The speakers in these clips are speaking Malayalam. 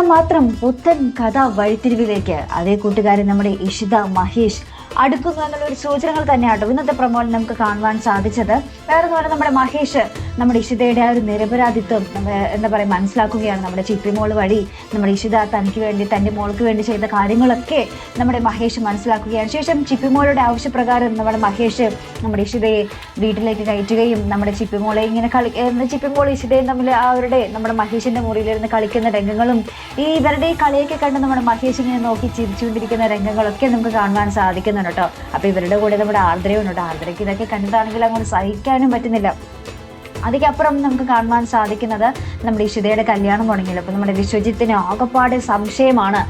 നിമിഷം മാത്രം പുത്തൻ കഥ വഴിത്തിരിവിലേക്ക് അതേ കൂട്ടുകാരൻ നമ്മുടെ ഇഷിത മഹേഷ് അടുക്കുന്നു എന്നുള്ളൊരു സൂചനകൾ തന്നെയാട്ടോ ഇന്നത്തെ പ്രമോയിൽ നമുക്ക് കാണുവാൻ സാധിച്ചത്. വേറെ പോലെ നമ്മുടെ മഹേഷ് നമ്മുടെ ഇഷിതയുടെ ആ ഒരു നിരപരാധിത്വം എന്താ പറയുക മനസ്സിലാക്കുകയാണ്. നമ്മുടെ ചിപ്പിമോൾ വഴി നമ്മുടെ ഇഷിത തനിക്ക് വേണ്ടി തൻ്റെ മോൾക്ക് വേണ്ടി ചെയ്ത കാര്യങ്ങളൊക്കെ നമ്മുടെ മഹേഷ് മനസ്സിലാക്കുകയാണ്. ശേഷം ചിപ്പിമോളുടെ ആവശ്യപ്രകാരം നമ്മുടെ മഹേഷ് നമ്മുടെ ഇഷിതയെ വീട്ടിലേക്ക് കയറ്റുകയും നമ്മുടെ ചിപ്പിമോളെ ഇങ്ങനെ ചിപ്പിമോൾ ഇഷിതയും തമ്മിൽ നമ്മുടെ മഹേഷിന്റെ മുറിയിലിരുന്ന് കളിക്കുന്ന രംഗങ്ങളും ഇവരുടെ ഈ കളിയൊക്കെ കണ്ട് നമ്മുടെ മഹേഷ് ഇങ്ങനെ നോക്കി ചിരിച്ചുകൊണ്ടിരിക്കുന്ന രംഗങ്ങളൊക്കെ നമുക്ക് കാണുവാൻ സാധിക്കുന്നു കേട്ടോ. അപ്പൊ ഇവരുടെ കൂടെ നമ്മുടെ ആർദ്രയുണ്ട്. ആർദ്രയ്ക്ക് ഇതൊക്കെ കണ്ടിട്ടാണെങ്കിൽ അങ്ങോട്ട് സഹിക്കാനും പറ്റുന്നില്ല. അതിക്കപ്പുറം നമുക്ക് കാണുവാൻ സാധിക്കുന്നത് നമ്മുടെ ഇഷിതയുടെ കല്യാണം തുടങ്ങിയില്ല. അപ്പോൾ നമ്മുടെ വിശ്വജിത്തിന് ആകെപ്പാടെ സംശയമാണ്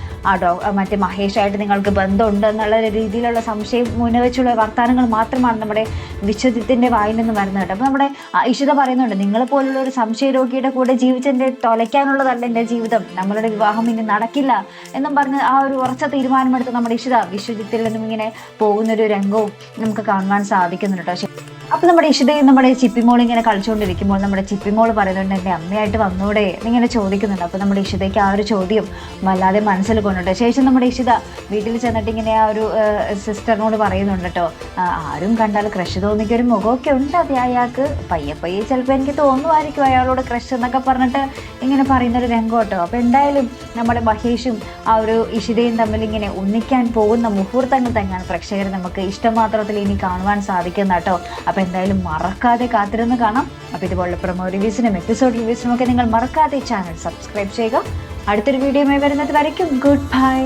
മറ്റേ മഹേഷായിട്ട് നിങ്ങൾക്ക് ബന്ധമുണ്ട് എന്നുള്ള രീതിയിലുള്ള സംശയം മുന്നവെച്ചുള്ള വർത്തമാനങ്ങൾ മാത്രമാണ് നമ്മുടെ വിശ്വജിത്തിന്റെ വായിൽ നിന്ന് വരുന്നത് കേട്ടോ. അപ്പോൾ നമ്മുടെ ഇഷിത പറയുന്നുണ്ട്, നിങ്ങളെ പോലുള്ള ഒരു സംശയ രോഗിയുടെ കൂടെ ജീവിച്ചെൻ്റെ തൊലയ്ക്കാനുള്ളതല്ല എൻ്റെ ജീവിതം, നമ്മളുടെ വിവാഹം ഇനി നടക്കില്ല എന്നും പറഞ്ഞ് ആ ഒരു ഉറച്ച തീരുമാനമെടുത്ത് നമ്മുടെ ഇഷിത വിശ്വജിത്തിൽ നിന്നും ഇങ്ങനെ പോകുന്നൊരു രംഗവും നമുക്ക് കാണുവാൻ സാധിക്കുന്നുണ്ട് കേട്ടോ. അപ്പൊ നമ്മുടെ ഇഷിതയും നമ്മുടെ ചിപ്പിമോൾ ഇങ്ങനെ കളിച്ചുകൊണ്ടിരിക്കുമ്പോൾ നമ്മുടെ ചിപ്പിമോൾ പറയുന്നുണ്ട്, എൻ്റെ അമ്മയായിട്ട് വന്നൂടെ എന്നിങ്ങനെ ചോദിക്കുന്നുണ്ട്. അപ്പൊ നമ്മുടെ ഇഷിതയ്ക്ക് ആ ഒരു ചോദ്യം വല്ലാതെ മനസ്സിൽ കൊണ്ടുണ്ട്. ശേഷം നമ്മുടെ ഇഷിത വീട്ടിൽ ചെന്നിട്ട് ഇങ്ങനെ ആ ഒരു സിസ്റ്ററിനോട് പറയുന്നുണ്ട് കേട്ടോ, ആരും കണ്ടാൽ ക്രഷ് തോന്നിക്ക് ഒരു മുഖമൊക്കെ ഉണ്ട് അത് അയാൾക്ക്, പയ്യെ ചിലപ്പോൾ എനിക്ക് തോന്നുമായിരിക്കും അയാളോട് ക്രഷ് എന്നൊക്കെ പറഞ്ഞിട്ട് ഇങ്ങനെ പറയുന്നൊരു രംഗം കേട്ടോ. അപ്പൊ എന്തായാലും നമ്മുടെ മഹേഷും ആ ഒരു ഇഷിതയും തമ്മിൽ ഇങ്ങനെ ഒന്നിക്കാൻ പോകുന്ന മുഹൂർത്തങ്ങൾ തന്നെയാണ് പ്രേക്ഷകർ നമുക്ക് ഇഷ്ടമാത്രത്തിൽ ഇനി കാണുവാൻ സാധിക്കുന്ന കേട്ടോ. അപ്പോൾ എന്തായാലും മറക്കാതെ കാത്തിരുന്ന് കാണാം. അപ്പോൾ ഇതുപോലുള്ള പ്രൊമോ റിവ്യൂസിനും എപ്പിസോഡ് റിവ്യൂസിനും ഒക്കെ നിങ്ങൾ മറക്കാതെ ചാനൽ സബ്സ്ക്രൈബ് ചെയ്യുക. അടുത്തൊരു വീഡിയോയുമായി വരുന്നത് വരയ്ക്കും ഗുഡ് ബൈ.